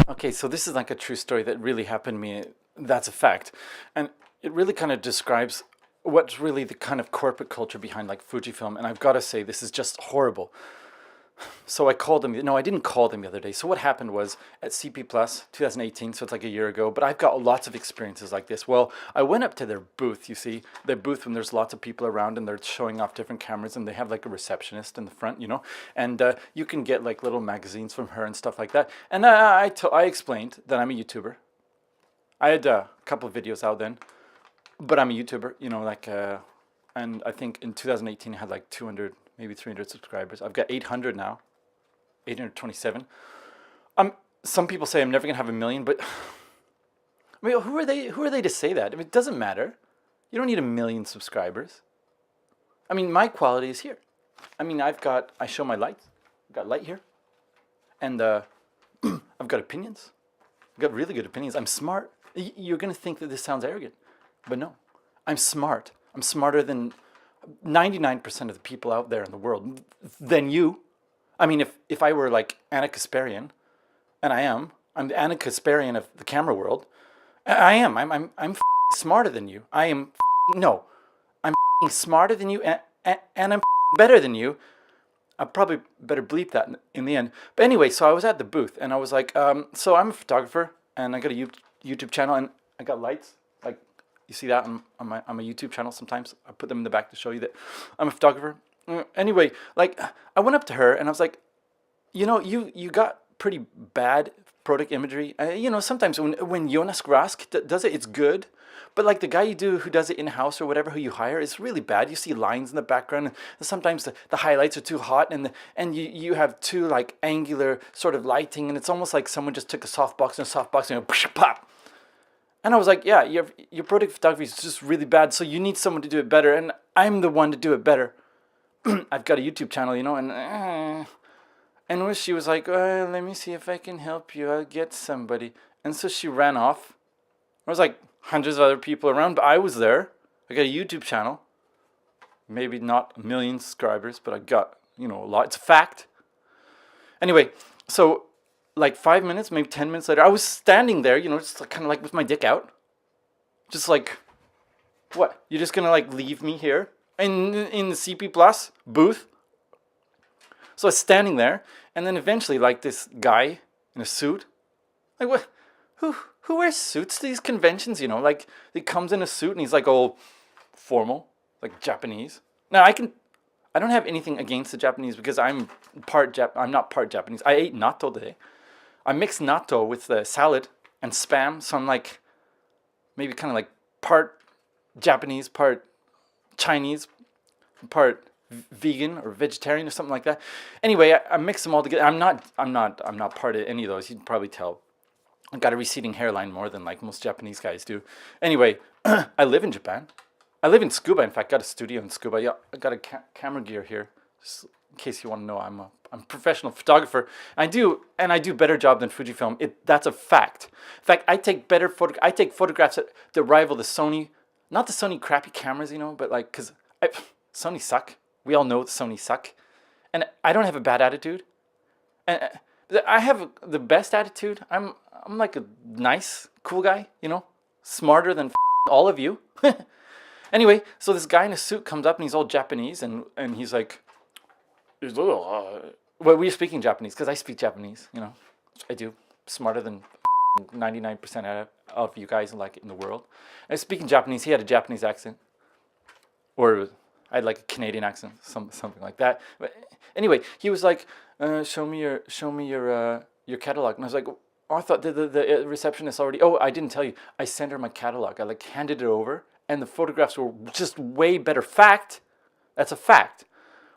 Okay, so this is like a true story that really happened to me. That's a fact. And it really kind of describes what's really the kind of corporate culture behind like Fujifilm. And I've got to say, this is just horrible. So I called them. No, I didn't call them the other day. So what happened was at CP Plus 2018, so it's like a year ago, but I've got lots of experiences like this. Well, I went up to their booth, you see, their booth when there's lots of people around and they're showing off different cameras and they have like a receptionist in the front, you know, and you can get like little magazines from her and stuff like that. And I explained that I'm a YouTuber. I had a couple of videos out then, but I'm a YouTuber, you know, like, and I think in 2018 I had like 200, maybe 300 subscribers. I've got 800 now, 827. Some people say I'm never gonna have a million, but I mean, who are they? Who are they to say that? I mean, it doesn't matter. You don't need a million subscribers. I mean, my quality is here. I mean, I show my lights. I've got light here, and I've got opinions. I've got really good opinions. I'm smart. You're gonna think that this sounds arrogant, but no, I'm smart. I'm smarter than 99% of the people out there in the world, than you. I mean, if I were like Anna Kasparian, and I'm the Anna Kasparian of the camera world. I am. I'm smarter than you. No, I'm smarter than you, and I'm better than you. I probably better bleep that in the end. But anyway, so I was at the booth, and I was like, so I'm a photographer, and I got a YouTube channel, and I got lights. Like, you see that on my YouTube channel sometimes. I put them in the back to show you that I'm a photographer. Anyway, like, I went up to her, and I was like, you know, you got pretty bad product imagery. You know, sometimes when Jonas Grask does it, it's good. But like the guy who does it in-house or whatever, who you hire, is really bad. You see lines in the background, and sometimes the highlights are too hot, and you have too like angular sort of lighting, and it's almost like someone just took a softbox and pop. And I was like, yeah, your product photography is just really bad, so you need someone to do it better, and I'm the one to do it better. I've got a YouTube channel, you know, and she was like, let me see if I can help you. I'll get somebody. And so she ran off. There was like hundreds of other people around, but I was there. I got a YouTube channel. Maybe not a million subscribers, but I got, you know, a lot. It's a fact. Anyway, so like 5 minutes, maybe 10 minutes later, I was standing there, you know, just kind of like with my dick out. Just like, what? You're just going to like leave me here in the CP Plus booth? So I was standing there, and then eventually, like this guy in a suit, like what? Who wears suits to these conventions? You know, like he comes in a suit and he's like all formal, like Japanese. Now I don't have anything against the Japanese because I'm not part Japanese. I ate natto today. I mixed natto with the salad and spam, so I'm like maybe kind of like part Japanese, part Chinese, part vegan or vegetarian or something like that. Anyway, I mix them all together. I'm not part of any of those. You can probably tell. I've got a receding hairline more than like most Japanese guys do. Anyway, I live in Japan. I live in Tsukuba. In fact, got a studio in Tsukuba. Yeah, I got a camera gear here. Just in case you want to know, I'm a professional photographer. I do better job than Fujifilm. That's a fact. In fact, I take photographs that rival the Sony, not the Sony crappy cameras, you know, but like because Sony suck. We all know Sony suck. And I don't have a bad attitude. And I have the best attitude. I'm like a nice, cool guy, you know, smarter than all of you. Anyway, so this guy in a suit comes up and he's all Japanese and he's like, well, we're speaking Japanese because I speak Japanese, you know. I do. Smarter than 99% of you guys like in the world. And speaking Japanese, he had a Japanese accent. Or I had like a Canadian accent, something like that. But anyway, he was like, "Show me your catalog." And I was like, "Oh, I thought the receptionist already." Oh, I didn't tell you. I sent her my catalog. I like handed it over, and the photographs were just way better. Fact. That's a fact.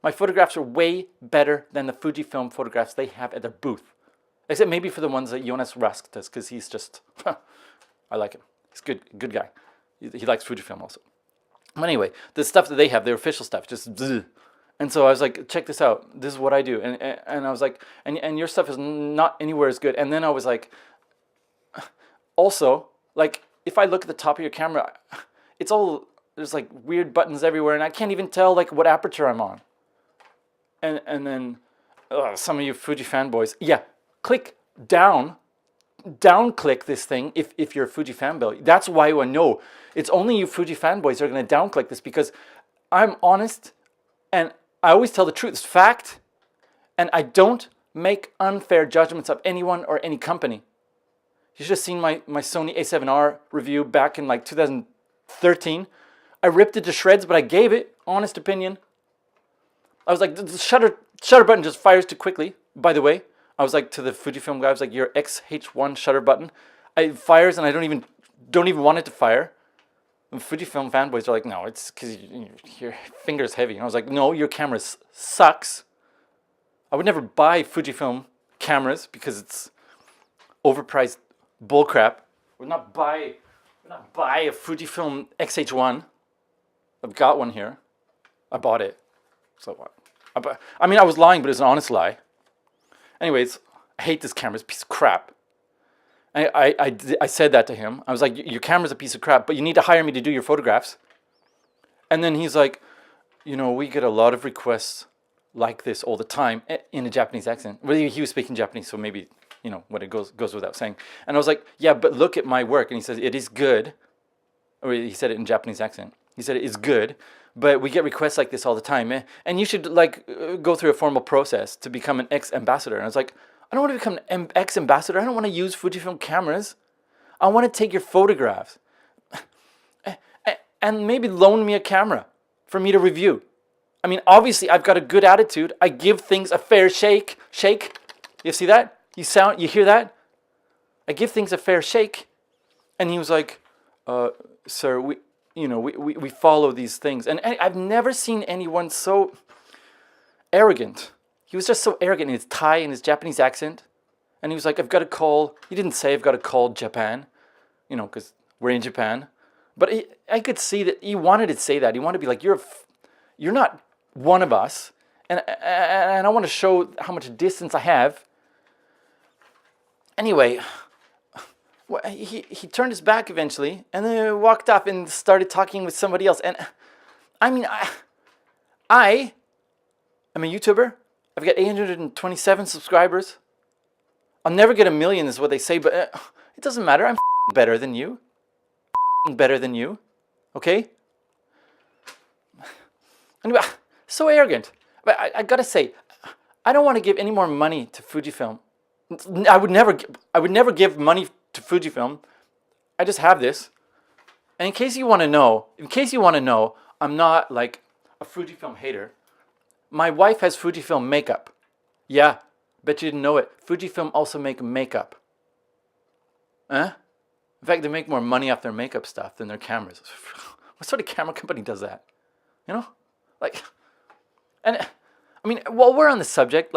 My photographs are way better than the Fujifilm photographs they have at their booth. Except maybe for the ones that Jonas Rask does, because he's just, I like him. He's good guy. He likes Fujifilm also. But anyway, the stuff that they have, their official stuff, just bzz. And so I was like, check this out. This is what I do. And I was like, and your stuff is not anywhere as good. And then I was like, also, like, if I look at the top of your camera, it's all, there's like weird buttons everywhere, and I can't even tell like what aperture I'm on. And then some of you Fuji fanboys, yeah, click down down click this thing if you're a Fuji fanboy. That's why I know it's only you Fuji fanboys that are going to down click this, because I'm honest and I always tell the truth. It's fact, and I don't make unfair judgments of anyone or any company. You should have seen my Sony A7R review back in like 2013. I ripped it to shreds, but I gave it honest opinion. I was like, the shutter button just fires too quickly. By the way, I was like to the Fujifilm guy, I was like, your XH1 shutter button, it fires and I don't even want it to fire. And Fujifilm fanboys are like, no, it's because your finger's heavy. And I was like, no, your camera sucks. I would never buy Fujifilm cameras because it's overpriced bullcrap. I would not buy a Fujifilm XH1. I've got one here. I bought it. So what? I mean, I was lying, but it's an honest lie. Anyways, I hate this camera. It's a piece of crap. I said that to him. I was like, your camera's a piece of crap, but you need to hire me to do your photographs. And then he's like, we get a lot of requests like this all the time in a Japanese accent. Well, he was speaking Japanese, so maybe, what it goes without saying. And I was like, yeah, but look at my work. And he says, it is good. Or he said it in Japanese accent. He said, it is good, but we get requests like this all the time. And you should go through a formal process to become an ex-ambassador. And I was like, I don't want to become an ex-ambassador. I don't want to use Fujifilm cameras. I want to take your photographs. And maybe loan me a camera for me to review. I mean, obviously, I've got a good attitude. I give things a fair shake. Shake. You see that? You hear that? I give things a fair shake. And he was like, sir, we follow these things. And I've never seen anyone so arrogant. He was just so arrogant in his Thai and his Japanese accent. And he was like, I've got to call, he didn't say I've got to call Japan, because we're in Japan. But I could see that he wanted to say that. He wanted to be like, you're not one of us. And I want to show how much distance I have. Anyway, he turned his back eventually and then walked off and started talking with somebody else. And I mean, I'm a YouTuber. I've got 827 subscribers. I'll never get 1 million is what they say, but it doesn't matter. I'm better than you. Better than you. Okay? Anyway, so arrogant. But I gotta say, I don't want to give any more money to Fujifilm. I would never give money to Fujifilm. I just have this. And in case you want to know, I'm not like a Fujifilm hater. My wife has Fujifilm makeup. Yeah, bet you didn't know it. Fujifilm also make makeup. In fact, they make more money off their makeup stuff than their cameras. What sort of camera company does that? And I mean, while we're on the subject,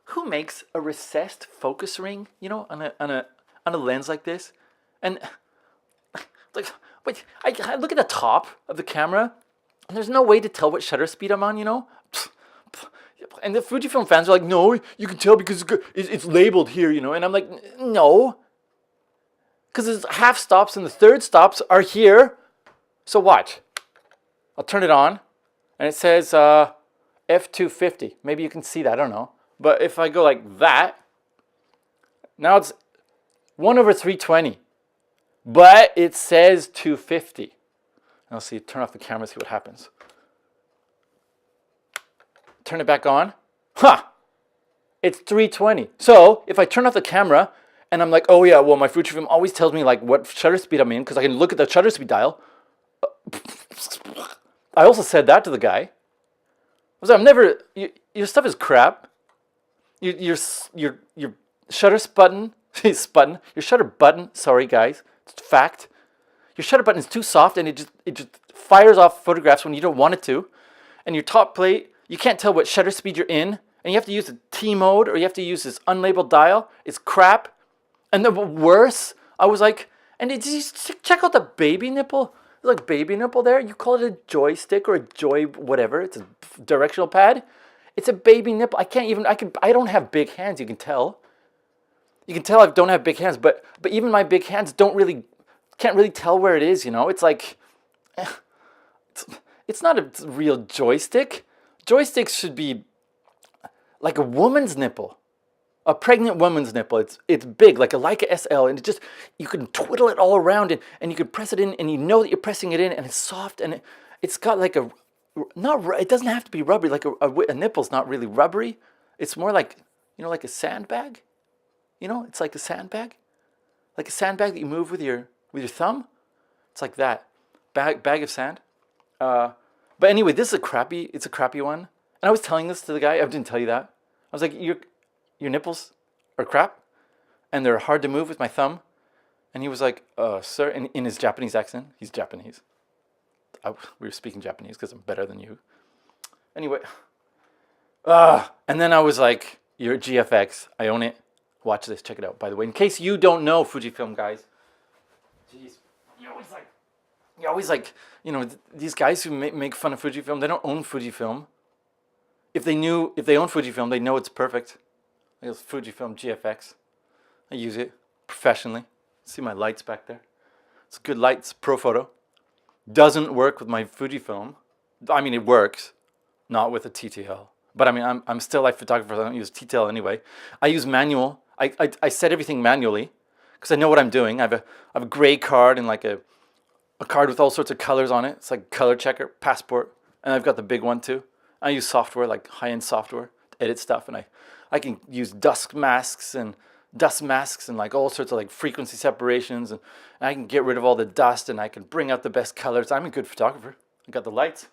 who makes a recessed focus ring, on a lens like this? And wait, I look at the top of the camera, and there's no way to tell what shutter speed I'm on, And the Fujifilm fans are like, no, you can tell because it's labeled here, And I'm like, no. Because there's half stops and the third stops are here. So watch. I'll turn it on. And it says F250. Maybe you can see that. I don't know. But if I go like that, now it's 1/320. But it says 250. I'll see. Turn off the camera, see what happens. Turn it back on. It's 320. So if I turn off the camera and I'm like, oh yeah, well my Fujifilm always tells me what shutter speed I'm in because I can look at the shutter speed dial. I also said that to the guy. I was like, your stuff is crap. Your shutter button your shutter button. Sorry guys, it's a fact. Your shutter button is too soft and it just fires off photographs when you don't want it to. And your top plate, you can't tell what shutter speed you're in, and you have to use the T mode or you have to use this unlabeled dial. It's crap. And the worse, I was like, and did you check out the baby nipple? There's baby nipple there. You call it a joystick or a joy whatever. It's a directional pad. It's a baby nipple. I don't have big hands. You can tell. You can tell I don't have big hands, but even my big hands can't really tell where it is. It's like, it's not a real joystick. Joysticks should be like a woman's nipple. A pregnant woman's nipple, it's big, like a Leica SL, and it just, you can twiddle it all around, and you can press it in, and you know that you're pressing it in, and it's soft, and it's got like a, it doesn't have to be rubbery, like a nipple's not really rubbery. It's more like, like a sandbag. It's like a sandbag. Like a sandbag that you move with your thumb. It's like that. Bag of sand. But anyway, it's a crappy one. And I was telling this to the guy, I didn't tell you that. I was like, your nipples are crap, and they're hard to move with my thumb. And he was like, sir, in his Japanese accent. He's Japanese. We were speaking Japanese because I'm better than you. Anyway. And then I was like, you're GFX. I own it. Watch this. Check it out. By the way, in case you don't know Fujifilm, guys. Jeez. You always like, these guys who make fun of Fujifilm, they don't own Fujifilm. If they own Fujifilm, they know it's perfect. It's Fujifilm GFX. I use it professionally. See my lights back there? It's good lights, pro photo. Doesn't work with my Fujifilm. I mean, it works, not with a TTL. But I mean, I'm still a light photographer. I don't use TTL anyway. I use manual. I set everything manually because I know what I'm doing. I have a gray card and like a card with all sorts of colors on it. It's like color checker, passport, and I've got the big one too. I use software, like high-end software, to edit stuff, and I can use dust masks and like all sorts of like frequency separations, and I can get rid of all the dust, and I can bring out the best colors. I'm a good photographer. I got the lights.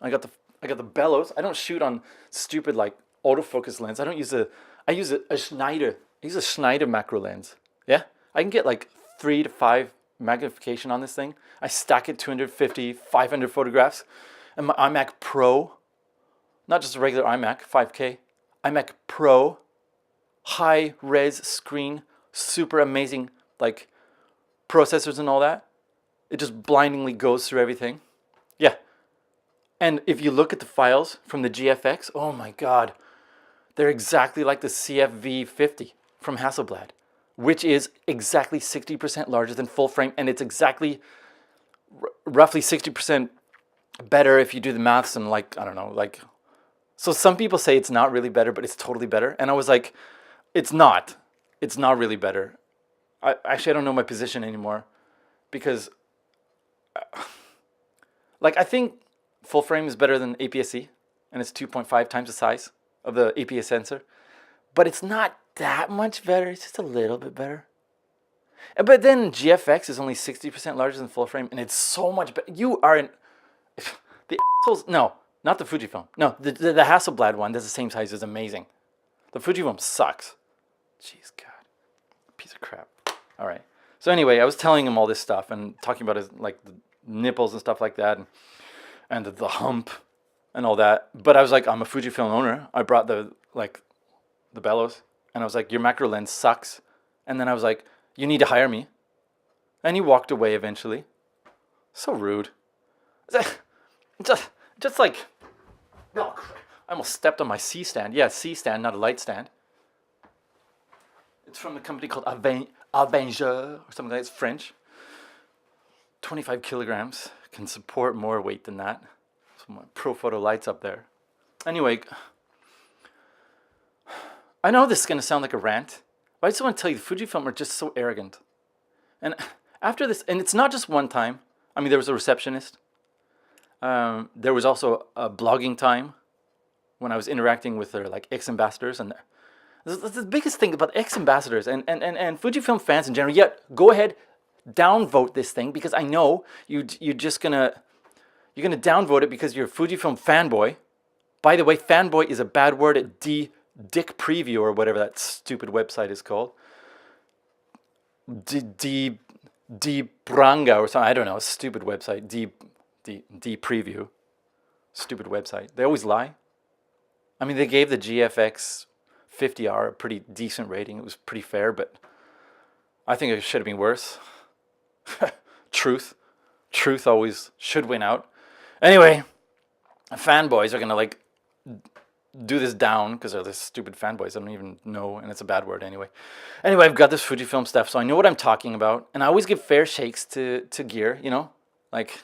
I got the bellows. I don't shoot on stupid like autofocus lens. I use a Schneider. I use a Schneider macro lens. Yeah, I can get like 3 to 5 magnification on this thing. I stack it 250, 500 photographs, and my iMac Pro. Not just a regular iMac, 5K. iMac Pro, high res screen, super amazing like processors and all that. It just blindingly goes through everything. Yeah. And if you look at the files from the GFX, oh my God, they're exactly like the CFV-50 from Hasselblad, which is exactly 60% larger than full frame, and it's exactly roughly 60% better if you do the maths and like, I don't know, like. So some people say it's not really better, but it's totally better. And I was like, it's not really better. I don't know my position anymore because like I think full frame is better than APS-C, and it's 2.5 times the size of the APS sensor. But it's not that much better. It's just a little bit better. But then GFX is only 60% larger than full frame, and it's so much better. You are in the assholes. No. Not the Fujifilm. No, the Hasselblad one that's the same size is amazing. The Fujifilm sucks. Jeez, God. Piece of crap. All right. So anyway, I was telling him all this stuff and talking about his, like, the nipples and stuff like that and the hump and all that. But I was like, I'm a Fujifilm owner. I brought the bellows. And I was like, your macro lens sucks. And then I was like, you need to hire me. And he walked away eventually. So rude. Just like, oh, I almost stepped on my C stand. Yeah, C stand, not a light stand. It's from a company called Avenger or something like that. It's French. 25 kilograms. Can support more weight than that. So my pro photo lights up there. Anyway, I know this is going to sound like a rant, but I just want to tell you, the Fujifilm are just so arrogant. And after this, and it's not just one time. I mean, there was a receptionist. There was also a blogging time when I was interacting with their like ex-ambassadors, and the biggest thing about ex-ambassadors and Fujifilm fans in general. Yet go ahead, downvote this thing because I know you're gonna downvote it because you're a Fujifilm fanboy. By the way, fanboy is a bad word at Dick Preview or whatever that stupid website is called. D Branga or something. I don't know. A stupid website. D Preview. Stupid website. They always lie. I mean, they gave the GFX 50R a pretty decent rating. It was pretty fair, but I think it should have been worse. Truth always should win out. Anyway, fanboys are gonna like do this down because they're this stupid fanboys. I don't even know, and it's a bad word anyway. Anyway, I've got this Fujifilm stuff, so I know what I'm talking about, and I always give fair shakes to gear. You know, like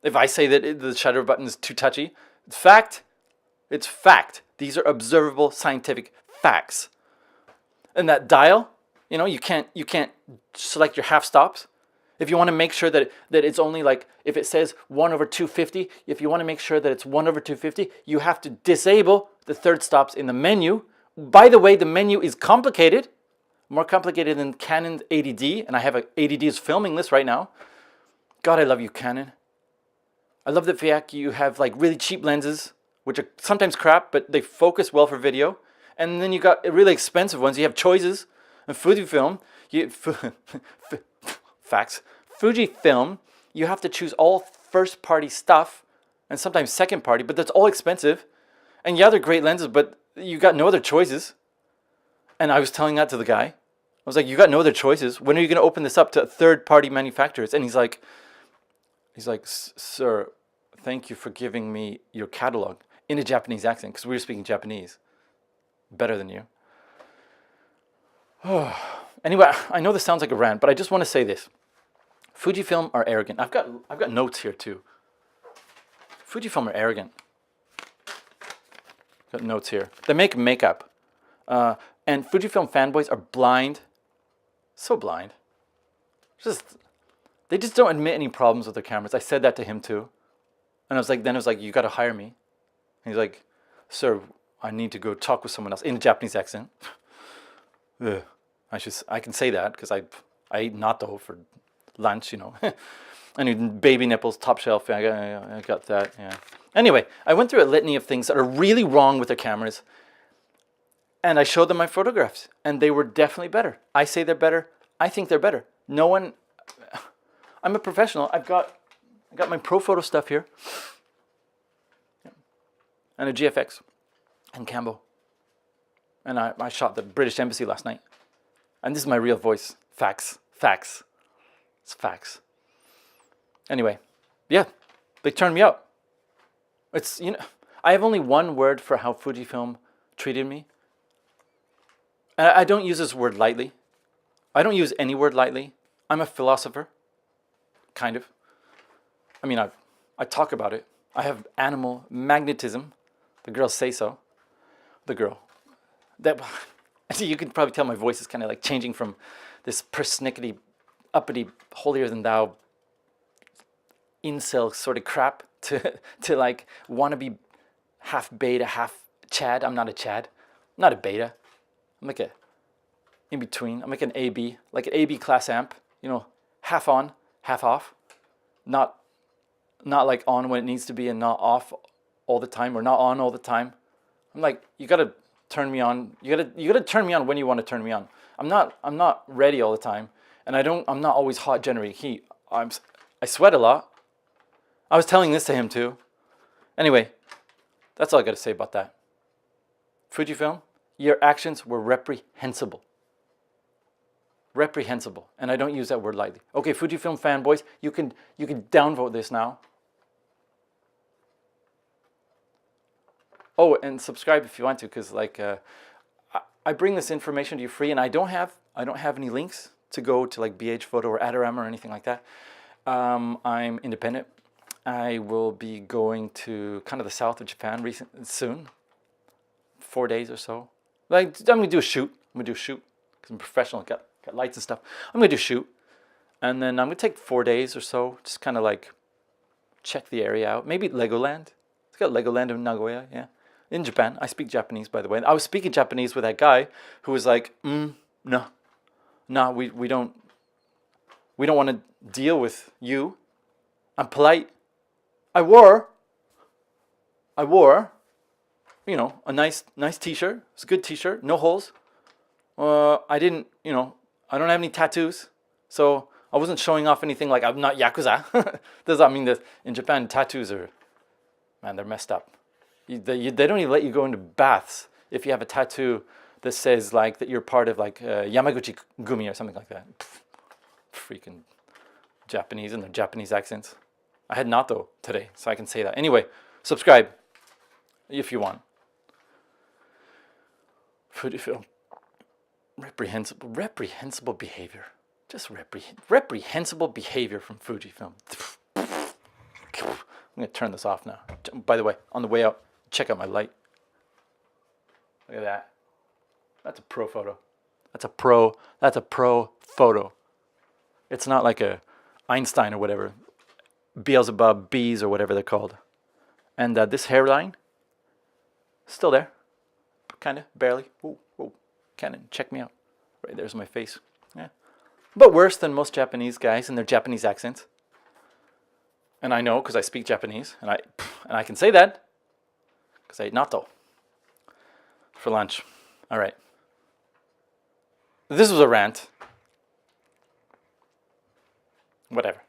if I say that the shutter button is too touchy, it's fact. It's fact. These are observable scientific facts. And that dial, you know, you can't select your half stops. If you want to make sure that it's only like, if it says 1/250, if you want to make sure that it's 1/250, you have to disable the third stops in the menu. By the way, the menu is complicated, more complicated than Canon's 80D, and I have a 80D is filming this right now. God, I love you, Canon. I love the fact you have like really cheap lenses, which are sometimes crap, but they focus well for video. And then you got really expensive ones. You have choices. And Fujifilm, facts. Fujifilm, you have to choose all first-party stuff, and sometimes second-party, but that's all expensive. And yeah, they're great lenses, but you got no other choices. And I was telling that to the guy. I was like, you got no other choices. When are you going to open this up to third-party manufacturers? And he's like, sir, thank you for giving me your catalog in a Japanese accent, because we were speaking Japanese. Better than you. Anyway, I know this sounds like a rant, but I just want to say this. Fujifilm are arrogant. I've got notes here too. Fujifilm are arrogant. Got notes here. They make makeup. And Fujifilm fanboys are blind. So blind. They just don't admit any problems with their cameras. I said that to him too. And I was like, you got to hire me. And he's like, sir, I need to go talk with someone else in a Japanese accent. Ugh. I can say that because I ate natto for lunch, you know. I need baby nipples, top shelf. I got that. Yeah. Anyway, I went through a litany of things that are really wrong with their cameras, and I showed them my photographs, and they were definitely better. I say they're better. I think they're better. No one. I'm a professional. I got my pro photo stuff here, and a GFX, and Cambo, and I shot the British Embassy last night. And this is my real voice. Facts. Facts. It's facts. Anyway, yeah, they turned me out. It's, you know, I have only one word for how Fujifilm treated me. And I don't use this word lightly. I don't use any word lightly. I'm a philosopher. Kind of. I mean, I talk about it. I have animal magnetism. The girls say so. The girl. You can probably tell my voice is kind of like changing from this persnickety, uppity, holier than thou, incel sort of crap to like wannabe half beta, half Chad. I'm not a Chad. I'm not a beta. I'm like a in between. I'm like an AB, like an AB class amp. You know, half on, half off. Not like on when it needs to be and not off all the time or not on all the time. I'm like, you gotta turn me on. You gotta turn me on when you want to turn me on. I'm not ready all the time, and I'm not always hot generating heat. I sweat a lot. I was telling this to him too. Anyway, that's all I got to say about that. Fujifilm, your actions were reprehensible. Reprehensible, and I don't use that word lightly. Okay, Fujifilm fanboys, you can downvote this now. Oh, and subscribe if you want to, because like I bring this information to you free, and I don't have any links to go to like BH Photo or Adorama or anything like that. I'm independent. I will be going to kind of the south of Japan soon, 4 days or so. Like I'm gonna do a shoot. Because I'm professional. Got lights and stuff. I'm gonna do a shoot, and then I'm gonna take 4 days or so, just kind of like check the area out. Maybe Legoland. It's got Legoland in Nagoya. Yeah. In Japan. I speak Japanese, by the way. I was speaking Japanese with that guy who was like, no, we don't want to deal with you. I'm polite. I wore, you know, a nice t-shirt. It's a good t-shirt, no holes. I don't have any tattoos, so I wasn't showing off anything like I'm not Yakuza. Does that mean that in Japan tattoos are, man, they're messed up. They don't even let you go into baths if you have a tattoo that says like that you're part of like Yamaguchi Gumi or something like that. Freaking Japanese and their Japanese accents. I had natto today, so I can say that. Anyway, subscribe if you want. Fujifilm. Reprehensible behavior. Just reprehensible behavior from Fujifilm. I'm going to turn this off now. By the way, on the way out, check out my light. Look at that. That's a pro photo. That's a pro photo. It's not like a Einstein or whatever. Beelzebub bees or whatever they're called. And this hairline, still there. Kind of, barely. Ooh, ooh. Canon, check me out. Right, there's my face. Yeah. But worse than most Japanese guys in their Japanese accents. And I know because I speak Japanese. And I can say that because I ate natto for lunch. All right. This was a rant. Whatever.